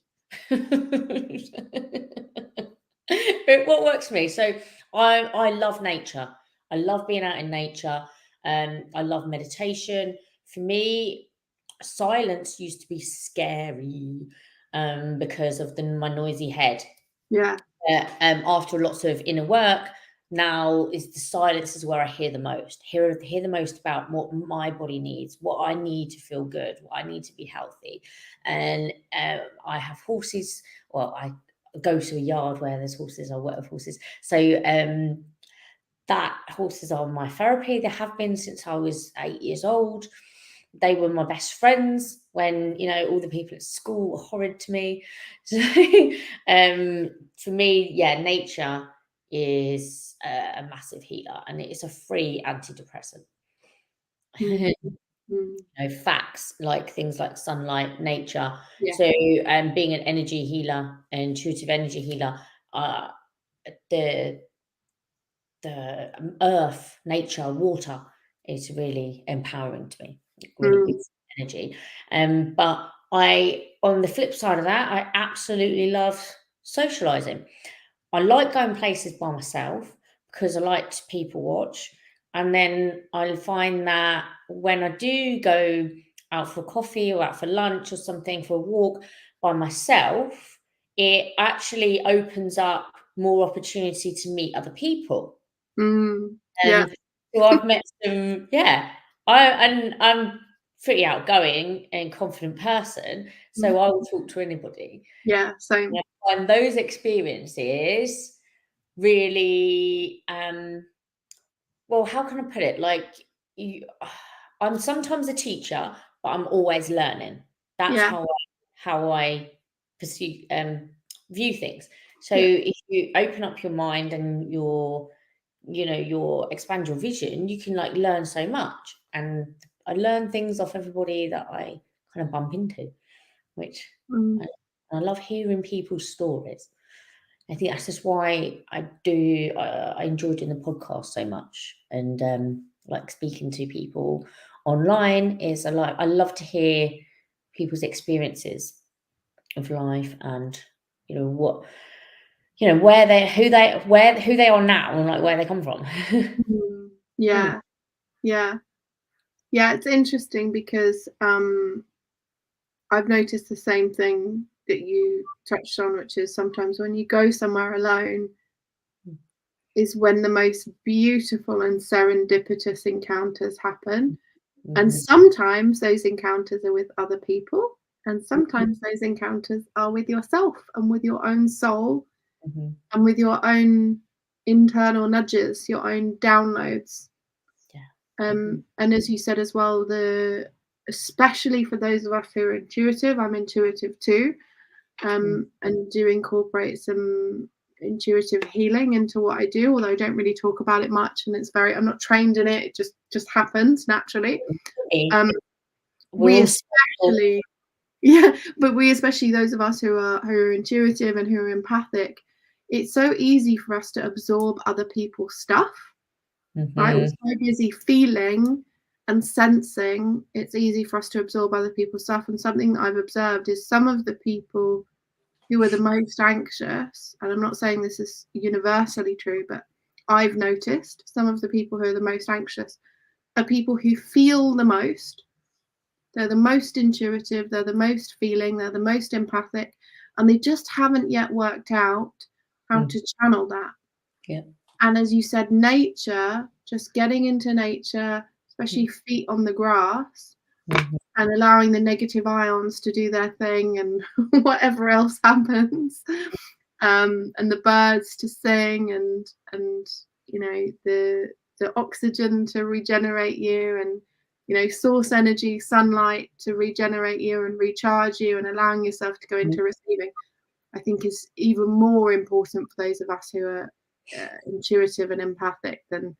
What works for me? So I love nature. I love being out in nature. I love meditation. For me, silence used to be scary because of my noisy head. Yeah. After lots of inner work, now is the silence is where I hear the most. Hear the most about what my body needs, what I need to feel good, what I need to be healthy. And I have horses. Well, I go to a yard where there's horses. I work with horses. So that horses are my therapy. They have been since I was 8 years old. they were my best friends when, you know, all the people at school were horrid to me. So for me, yeah, nature is a massive healer, and it's a free antidepressant. Mm. You know, facts like things like sunlight, nature. Yeah. So being an energy healer, an intuitive energy healer, uh, the earth, nature, water is really empowering to me. It really gives energy. But on the flip side of that, I absolutely love socializing. I like going places by myself because I like to people watch. And then I'll find that when I do go out for coffee or out for lunch or something, for a walk by myself, it actually opens up more opportunity to meet other people. Yeah. So I've met some, yeah. I'm pretty outgoing and confident person, so I will talk to anybody. Yeah, same. Yeah, and those experiences really, well, how can I put it? Like, you, I'm sometimes a teacher, but I'm always learning. That's Yeah. how I pursue view things. So Yeah. if you open up your mind and your expand your vision, you can like learn so much. And I learn things off everybody that I kind of bump into, which Mm. I love hearing people's stories. I think that's just why I enjoy doing the podcast so much, and like speaking to people online is I love to hear people's experiences of life, and where they who they are now, and like where they come from. Mm. Mm, Yeah. Yeah. Yeah, it's interesting because I've noticed the same thing that you touched on, which is sometimes when you go somewhere alone is when the most beautiful and serendipitous encounters happen. And mhm, sometimes those encounters are with other people, and mhm, sometimes those encounters are with yourself and with your own soul mhm. and with your own internal nudges, your own downloads. Yeah. And as you said as well, especially for those of us who are intuitive, I'm intuitive too, Mm, and do incorporate some intuitive healing into what I do, although I don't really talk about it much, and I'm not trained in it. It just happens naturally. okay. Um, We're we all special. especially, yeah, but we especially those of us who are intuitive and who are empathic, it's so easy for us to absorb other people's stuff. Right? We're Mhm, so busy feeling and sensing, it's easy for us to absorb other people's stuff. And something that I've observed is some of the people who are the most anxious, and I'm not saying this is universally true, but I've noticed some of the people who are the most anxious are people who feel the most. They're the most intuitive, they're the most feeling, they're the most empathic, and they just haven't yet worked out how mm, to channel that. yeah. And as you said, nature, just getting into nature, especially Mm, feet on the grass, mhm, and allowing the negative ions to do their thing and whatever else happens, and the birds to sing, and the oxygen to regenerate you, and source energy, sunlight to regenerate you and recharge you, and allowing yourself to go mhm. into receiving, I think is even more important for those of us who are intuitive and empathic than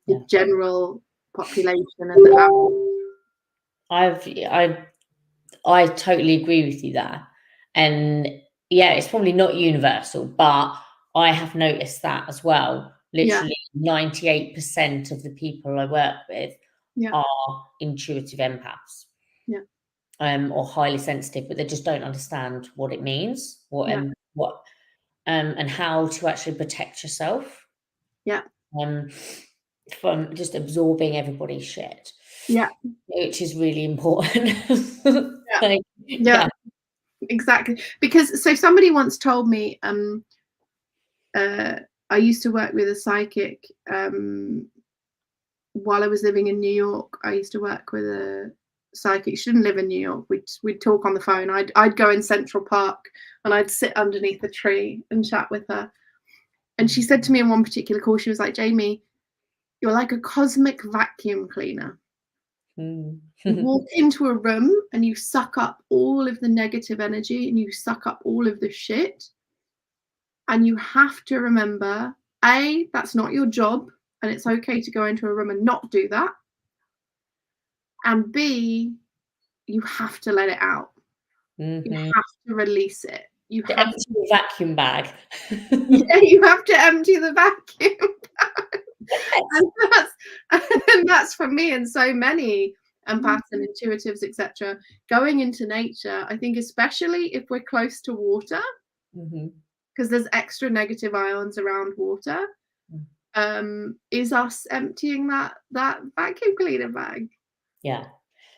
the Yeah. general population. And that, I totally agree with you there. And yeah, it's probably not universal, but I have noticed that as well. yeah, Literally 98% of the people I work with yeah, are intuitive empaths, yeah, or highly sensitive, but they just don't understand what it means, yeah, and how to actually protect yourself yeah, um, from just absorbing everybody's shit, yeah, which is really important. yeah, Like, yeah, yeah. exactly. Because so somebody once told me, uh, I used to work with a psychic while I was living in New York. I used to work with a psychic. She didn't live in New York. We'd talk on the phone. I'd go in Central Park and I'd sit underneath a tree and chat with her. And she said to me in one particular call, she was like, "Jaimie, you're like a cosmic vacuum cleaner." Mm. You walk into a room and you suck up all of the negative energy and you suck up all of the shit. And you have to remember, A, that's not your job, and it's okay to go into a room and not do that. And B, you have to let it out. You have to release it. You To have empty the vacuum bag. yeah, you have to empty the vacuum bag. And that's for me and so many empaths and intuitives, etc. Going into nature, I think especially if we're close to water, because there's extra negative ions around water, is us emptying that vacuum cleaner bag. Yeah.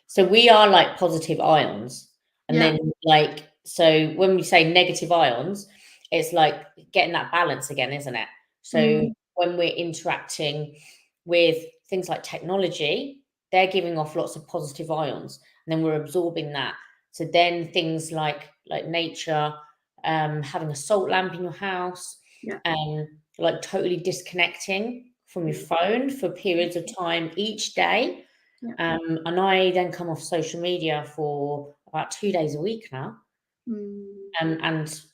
So we are like positive ions. And Yeah. then like, so when we say negative ions, it's like getting that balance again, isn't it? So when we're interacting with things like technology, they're giving off lots of positive ions, and then we're absorbing that. So then things like nature, having a salt lamp in your house, Yeah. like totally disconnecting from your phone for periods of time each day. Yeah. And I then come off social media for about 2 days a week now, and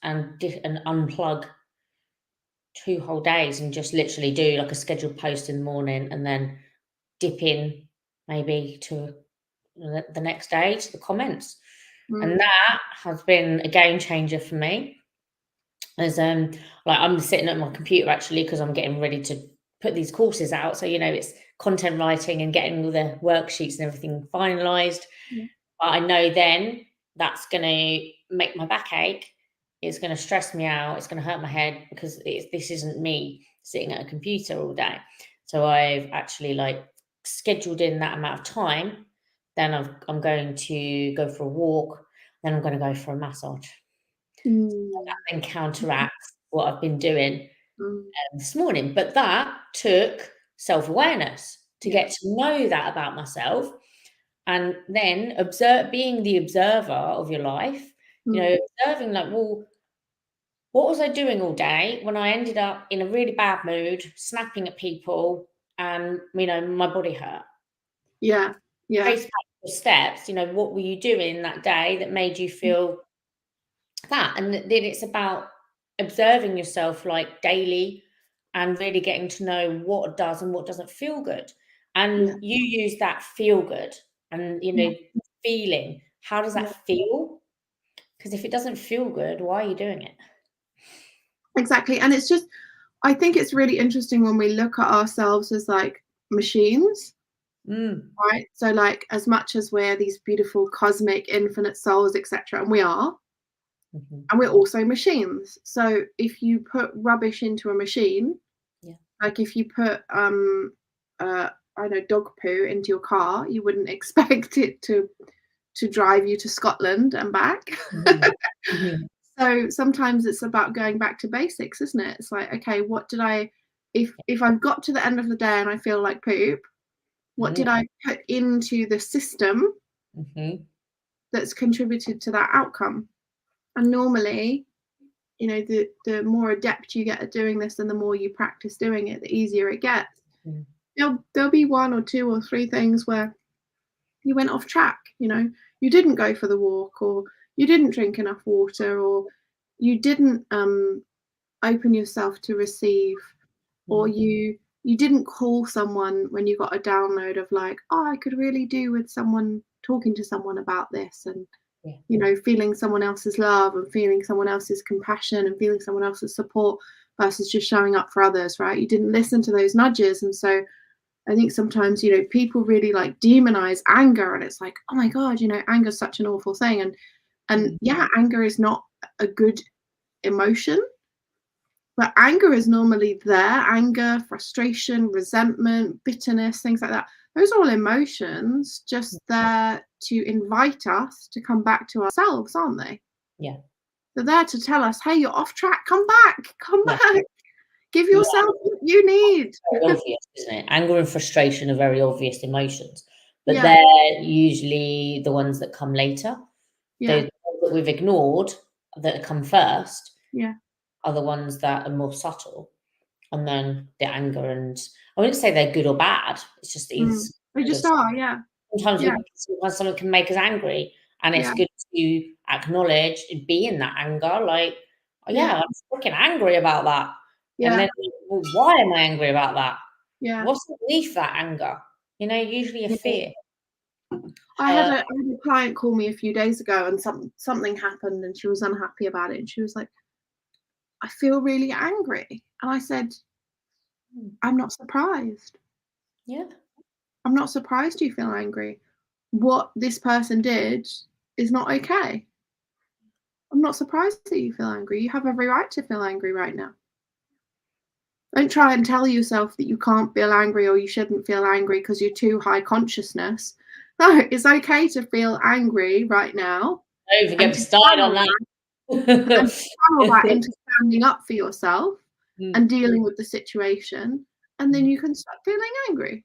unplug 2 whole days and just literally do like a scheduled post in the morning and then dip in maybe to the next day to the comments. And that has been a game changer for me. As like I'm sitting at my computer actually because I'm getting ready to put these courses out. So, it's content writing and getting all the worksheets and everything finalized. Yeah. But I know then that's going to make my back ache. It's going to stress me out. It's going to hurt my head because this isn't me sitting at a computer all day. So I've actually like scheduled in that amount of time. Then I'm going to go for a walk. Then I'm going to go for a massage. That then counteracts what I've been doing this morning. But that took self-awareness to get to know that about myself, and then being the observer of your life, observing like, well, what was I doing all day when I ended up in a really bad mood, snapping at people, and my body hurt. Yeah. Trace back the steps, what were you doing that day that made you feel that? And then it's about observing yourself like daily and really getting to know what does and what doesn't feel good. And you use that feel good and feeling. How does that feel? Because if it doesn't feel good, why are you doing it? Exactly. And it's just, I think it's really interesting when we look at ourselves as like machines. Right. So like as much as we're these beautiful cosmic infinite souls, etc., and we are, and we're also machines. So if you put rubbish into a machine, like if you put I don't know, dog poo into your car, you wouldn't expect it to drive you to Scotland and back. So sometimes it's about going back to basics, isn't it? It's like, okay, what did I, if I've got to the end of the day and I feel like poop, what did I put into the system that's contributed to that outcome? And normally, the more adept you get at doing this and the more you practice doing it, the easier it gets. There'll be 1 or 2 or 3 things where you went off track, you didn't go for the walk, or you didn't drink enough water, or you didn't open yourself to receive, or you didn't call someone when you got a download of like, oh, I could really do with someone talking to someone about this, and feeling someone else's love and feeling someone else's compassion and feeling someone else's support versus just showing up for others, right? You didn't listen to those nudges. And so I think sometimes, people really like demonize anger, and it's like, oh my God, anger is such an awful thing. And yeah, anger is not a good emotion, but anger is normally there. Anger, frustration, resentment, bitterness, things like that. Those are all emotions just there to invite us to come back to ourselves, aren't they? Yeah. They're there to tell us, hey, you're off track. Come back. Give yourself what you need. Very obvious, isn't it? Anger and frustration are very obvious emotions, but they're usually the ones that come later. Those that we've ignored that come first are the ones that are more subtle. And then the anger, and I wouldn't say they're good or bad. It's just They just are, yeah. sometimes someone can make us angry, and it's good to acknowledge and be in that anger. Like, oh yeah, I'm freaking angry about that. And then, well, why am I angry about that? What's underneath that anger? Usually a fear. I had a client call me a few days ago, and something happened, and she was unhappy about it. And she was like, "I feel really angry." And I said, "I'm not surprised. Yeah. I'm not surprised you feel angry. What this person did is not okay. I'm not surprised that you feel angry. You have every right to feel angry right now. Don't try and tell yourself that you can't feel angry or you shouldn't feel angry because you're too high consciousness. No, it's okay to feel angry right now. Don't even get me started on that. And channel that into standing up for yourself and dealing with the situation, and then you can start feeling angry.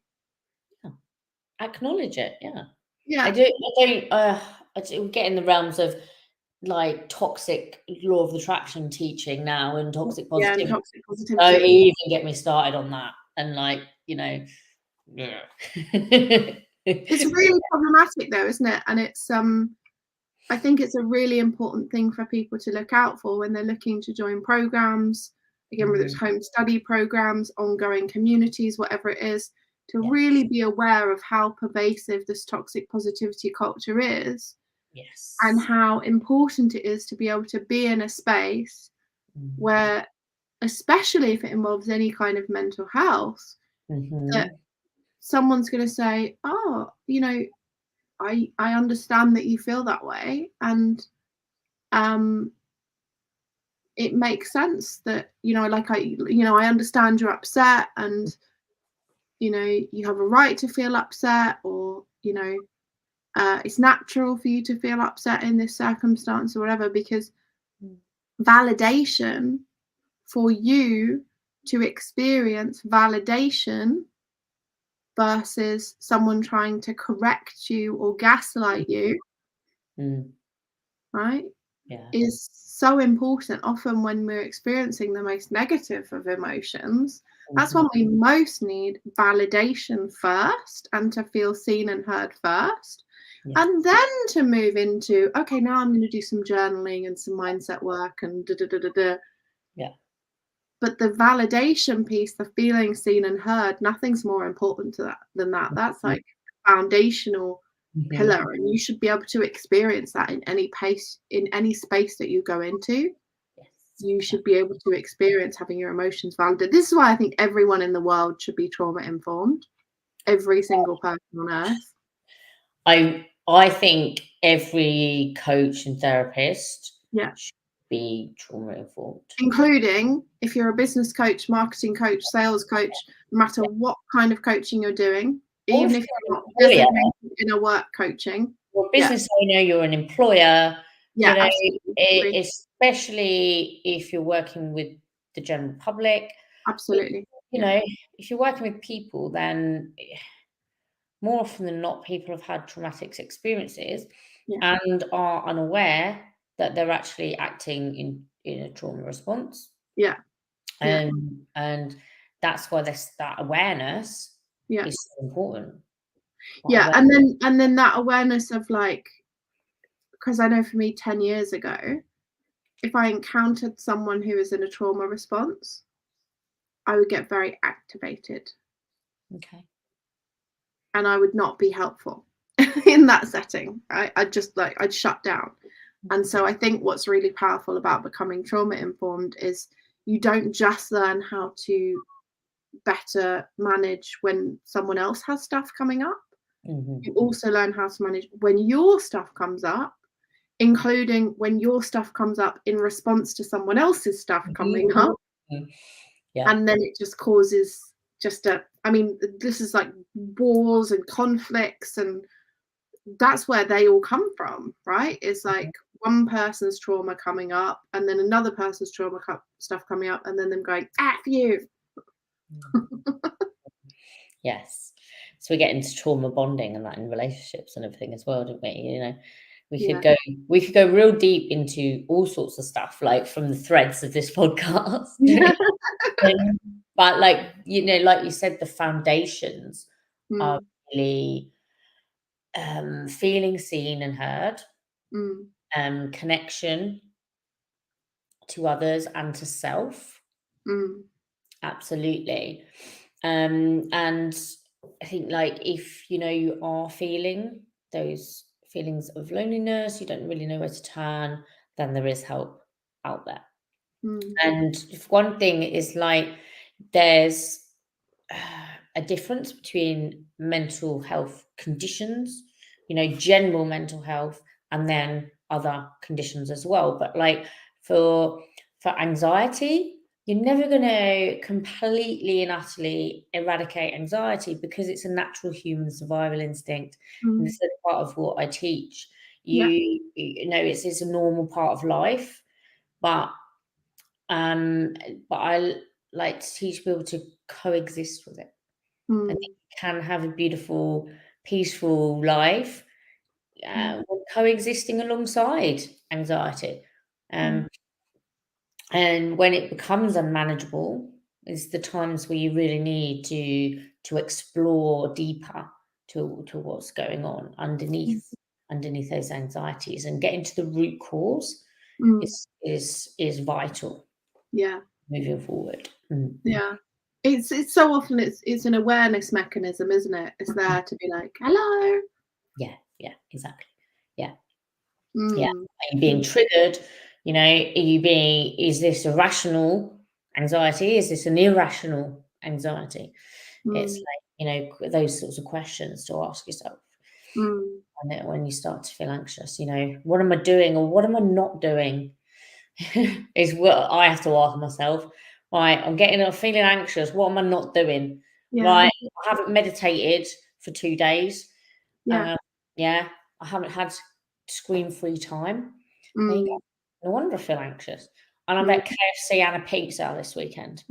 Acknowledge it. Yeah. Yeah. I don't get in the realms of like toxic law of attraction teaching now and toxic positivity. Yeah, toxic positivity. Don't even get me started on that. And like, yeah. It's really problematic though, isn't it? And it's I think it's a really important thing for people to look out for when they're looking to join programs, again, whether it's home study programs, ongoing communities, whatever it is, to really be aware of how pervasive this toxic positivity culture is. Yes. And how important it is to be able to be in a space where, especially if it involves any kind of mental health, that someone's going to say, oh, I understand that you feel that way, and it makes sense that I understand you're upset, and you have a right to feel upset, or it's natural for you to feel upset in this circumstance or whatever, because validation, for you to experience validation versus someone trying to correct you or gaslight you, right, is so important. Often when we're experiencing the most negative of emotions, that's when we most need validation first, and to feel seen and heard first, and then to move into, okay, now I'm going to do some journaling and some mindset work and But the validation piece, the feeling seen and heard, nothing's more important than that. That's like foundational pillar, and you should be able to experience that in any space that you go into. You should be able to experience having your emotions validated. This is why I think everyone in the world should be trauma informed. Every single person on earth. I think every coach and therapist should be trauma informed, including if you're a business coach, marketing coach, sales coach, no matter what kind of coaching you're doing, even if you're not designated in a work coaching. You're a business owner, you're an employer, absolutely. Especially if you're working with the general public. Absolutely. If you're working with people, then more often than not, people have had traumatic experiences and are unaware that they're actually acting in a trauma response. And that's why that awareness is so important. And then that awareness of, like, because I know for me 10 years ago, if I encountered someone who was in a trauma response, I would get very activated. And I would not be helpful in that setting. I'd shut down. And so I think what's really powerful about becoming trauma informed is you don't just learn how to better manage when someone else has stuff coming up. You also learn how to manage when your stuff comes up, including when your stuff comes up in response to someone else's stuff coming up. And then it just causes this is like wars and conflicts, and that's where they all come from, right? It's like one person's trauma coming up, and then another person's trauma stuff coming up, and then them going, F you. Yes. So we get into trauma bonding and that in relationships and everything as well, don't we? We could go real deep into all sorts of stuff, like from the threads of this podcast. But like, like you said, the foundations are really, feeling seen and heard, connection to others and to self. Absolutely. And I think, like, if you are feeling those feelings of loneliness, you don't really know where to turn, then there is help out there. And if one thing is, like, there's a difference between mental health conditions, general mental health, and then other conditions as well. But, like, for anxiety, you're never going to completely and utterly eradicate anxiety, because it's a natural human survival instinct. And this is part of what I teach. It's a normal part of life, but I like to teach people to coexist with it. I think you can have a beautiful, peaceful life coexisting alongside anxiety. And when it becomes unmanageable is the times where you really need to explore deeper to what's going on underneath those anxieties, and getting to the root cause is vital. Yeah. Moving forward. Yeah. It's so often it's an awareness mechanism, isn't it? It's there to be like, hello. Yeah, exactly. Yeah. Are you being triggered? Is this a rational anxiety? Is this an irrational anxiety? It's like, those sorts of questions to ask yourself. And when you start to feel anxious, what am I doing or what am I not doing? Is what I have to ask myself. Right, I'm feeling anxious. What am I not doing? Right, I haven't meditated for 2 days. I haven't had screen-free time. There you go. No wonder I feel anxious. And I bet KFC and a pizza this weekend.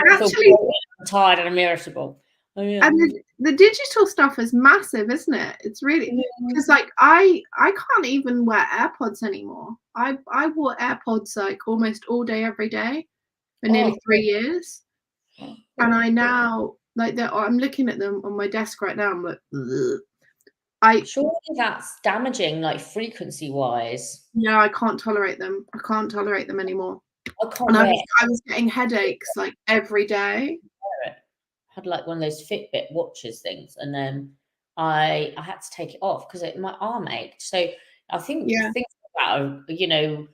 Actually, I'm tired and I'm irritable. And the digital stuff is massive, isn't it? It's really, because like I can't even wear AirPods anymore. I wore AirPods like almost all day every day for nearly 3 years, and I now I'm looking at them on my desk right now. I'm like, ugh. Surely that's damaging, like, frequency wise. Yeah, I can't tolerate them. I can't tolerate them anymore. I can't. And I was getting headaches like every day. I had like one of those Fitbit watches things, and then I had to take it off because my arm ached. So I think things like that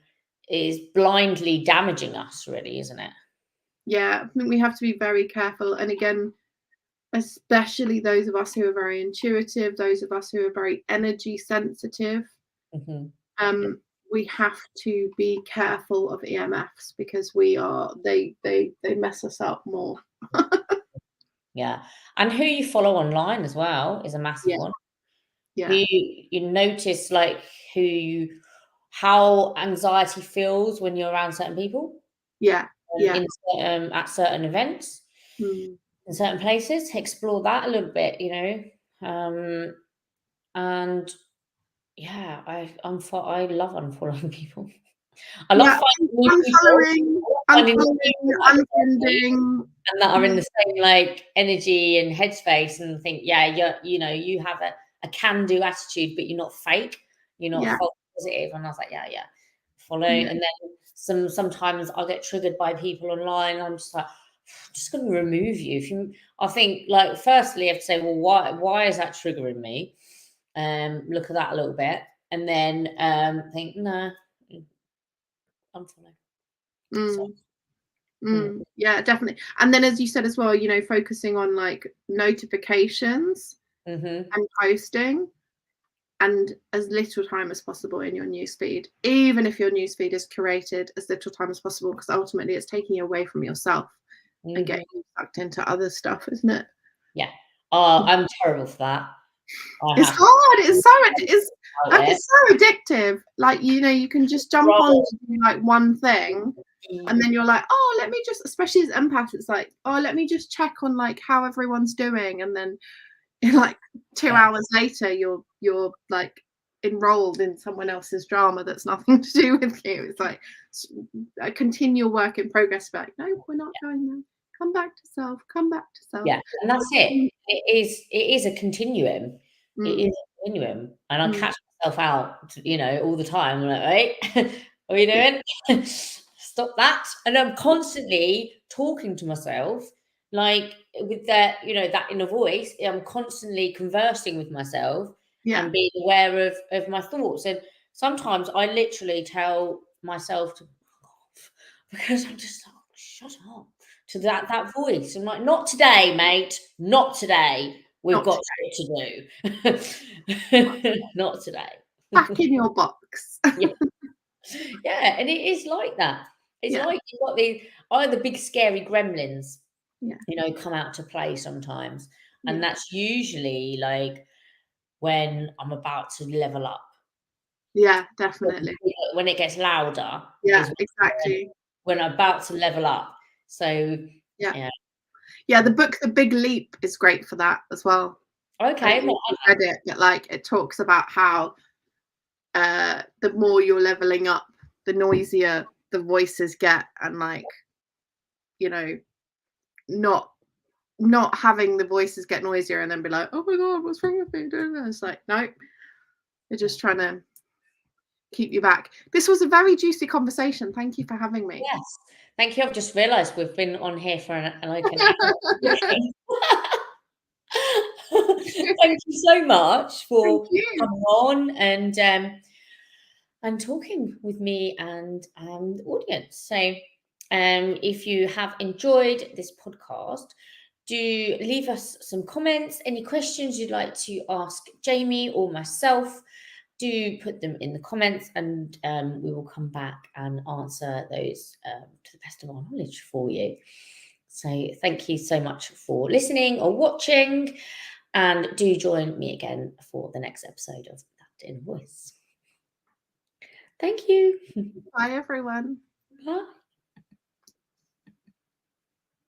is blindly damaging us, really, isn't it? Yeah, I think we have to be very careful. And again, especially those of us who are very intuitive, those of us who are very energy sensitive, we have to be careful of EMFs, because they mess us up more. Yeah. And who you follow online as well is a massive one. Yeah. Who you notice, like, how anxiety feels when you're around certain people. At certain events, in certain places. Explore that a little bit, and yeah, I love unfollowing people. I love finding new people, unfriending, and that are in the same, like, energy and headspace, and think, you have a can-do attitude, but you're not fake, you're not false positive. And I was like, follow. And then sometimes I get triggered by people online. I'm just like, I'm just going to remove you. I think, like, firstly, I have to say, well, why is that triggering me? Look at that a little bit, and then think, no, unfollow. Yeah, definitely. And then, as you said as well, focusing on like notifications and posting, and as little time as possible in your newsfeed, even if your newsfeed is curated, as little time as possible, because ultimately it's taking you away from yourself and getting you sucked into other stuff, isn't it? Yeah. I'm terrible for that. It's hard. It's so addictive. Like, you can just jump on to do like one thing, and then you're like, oh, let me just, especially as empaths, it's like, oh, let me just check on like how everyone's doing, and then like 2 hours later, you're like enrolled in someone else's drama that's nothing to do with you. It's like a continual work in progress. Like, no, we're not going there. come back to self, come back to self. Yeah, and that's it. It is a continuum. It Mm, is a continuum, and I mm, catch myself out, all the time. I'm like, "Right, what are you doing? Stop that!" And I'm constantly talking to myself, like with that, that inner voice. I'm constantly conversing with myself yeah, and being aware of my thoughts. And sometimes I literally tell myself to fuck off because I'm just like, "Shut up." To that voice. I'm like, not today, mate. Not today. We've not got today. shit to do. Not today. Back in your box. Yeah. Yeah, and it is like that. It's Yeah, like you've got the big scary gremlins, yeah, come out to play sometimes. And yeah, that's usually like when I'm about to level up. yeah, definitely. When it gets louder Yeah, is exactly. when I'm about to level up. So Yeah. yeah. Yeah, the book The Big Leap is great for that as well. I Okay. don't know if you've read it, but like it talks about how the more you're leveling up, the noisier the voices get, and like, you know, not having the voices get noisier and then be like, oh my god, what's wrong with me doing this? It's like, no, they're just trying to keep you back. This was a very juicy conversation. Thank you for having me. Yes. Thank you. I've just realised we've been on here for like an hour. Thank you so much Thank for you. coming on and talking with me and the audience. So, if you have enjoyed this podcast, do leave us some comments. Any questions you'd like to ask Jaimie or myself, do put them in the comments, and we will come back and answer those to the best of our knowledge for you. So thank you so much for listening or watching, and do join me again for the next episode of That Inner Voice. Thank you. Bye, everyone. Bye.